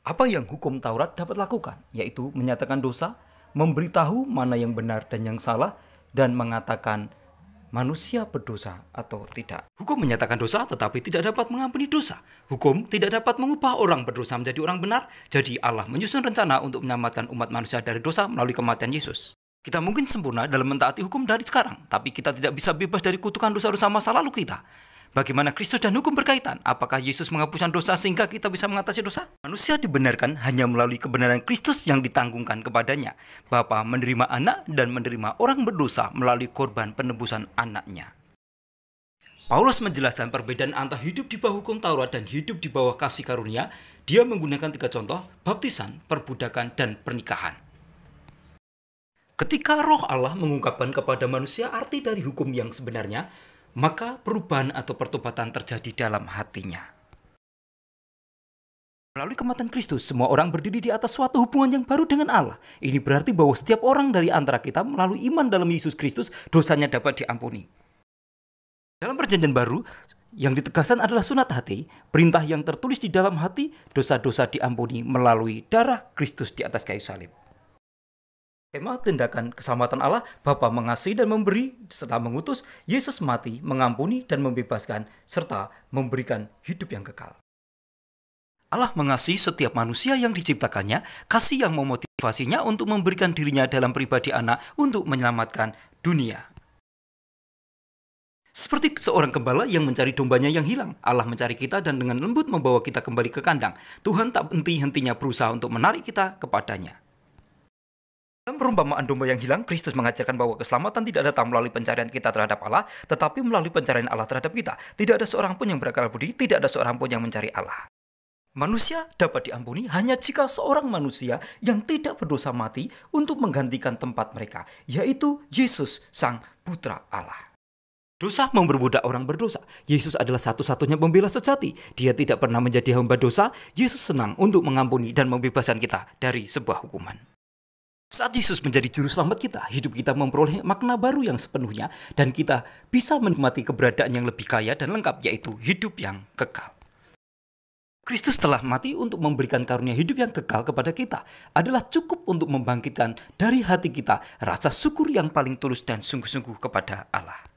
Apa yang hukum Taurat dapat lakukan? Yaitu menyatakan dosa, memberitahu mana yang benar dan yang salah, dan mengatakan manusia berdosa atau tidak. Hukum menyatakan dosa tetapi tidak dapat mengampuni dosa. Hukum tidak dapat mengubah orang berdosa menjadi orang benar. Jadi Allah menyusun rencana untuk menyelamatkan umat manusia dari dosa melalui kematian Yesus. Kita mungkin sempurna dalam mentaati hukum dari sekarang, tapi kita tidak bisa bebas dari kutukan dosa-dosa masa lalu kita. Bagaimana Kristus dan hukum berkaitan? Apakah Yesus menghapuskan dosa sehingga kita bisa mengatasi dosa? Manusia dibenarkan hanya melalui kebenaran Kristus yang ditanggungkan kepadanya. Bapa menerima anak dan menerima orang berdosa melalui korban penebusan anaknya. Paulus menjelaskan perbedaan antara hidup di bawah hukum Taurat dan hidup di bawah kasih karunia. Dia menggunakan 3 contoh: baptisan, perbudakan, dan pernikahan. Ketika Roh Allah mengungkapkan kepada manusia arti dari hukum yang sebenarnya, maka perubahan atau pertobatan terjadi dalam hatinya. Melalui kematian Kristus, semua orang berdiri di atas suatu hubungan yang baru dengan Allah. Ini berarti bahwa setiap orang dari antara kita melalui iman dalam Yesus Kristus, dosanya dapat diampuni. Dalam perjanjian baru, yang ditegaskan adalah sunat hati, perintah yang tertulis di dalam hati, dosa-dosa diampuni melalui darah Kristus di atas kayu salib. Tema tindakan keselamatan Allah, Bapa mengasihi dan memberi, serta mengutus Yesus mati, mengampuni dan membebaskan, serta memberikan hidup yang kekal. Allah mengasihi setiap manusia yang diciptakannya, kasih yang memotivasinya untuk memberikan dirinya dalam pribadi anak untuk menyelamatkan dunia. Seperti seorang gembala yang mencari dombanya yang hilang, Allah mencari kita dan dengan lembut membawa kita kembali ke kandang. Tuhan tak henti-hentinya berusaha untuk menarik kita kepadanya. Dalam perumpamaan domba yang hilang, Kristus mengajarkan bahwa keselamatan tidak datang melalui pencarian kita terhadap Allah, tetapi melalui pencarian Allah terhadap kita. Tidak ada seorang pun yang berakal budi, tidak ada seorang pun yang mencari Allah. Manusia dapat diampuni hanya jika seorang manusia yang tidak berdosa mati untuk menggantikan tempat mereka, yaitu Yesus, Sang Putra Allah. Dosa memperbudak orang berdosa. Yesus adalah satu-satunya pembela sejati. Dia tidak pernah menjadi hamba dosa. Yesus senang untuk mengampuni dan membebaskan kita dari sebuah hukuman. Saat Yesus menjadi juru selamat kita, hidup kita memperoleh makna baru yang sepenuhnya dan kita bisa menikmati keberadaan yang lebih kaya dan lengkap, yaitu hidup yang kekal. Kristus telah mati untuk memberikan karunia hidup yang kekal kepada kita. Adalah cukup untuk membangkitkan dari hati kita rasa syukur yang paling tulus dan sungguh-sungguh kepada Allah.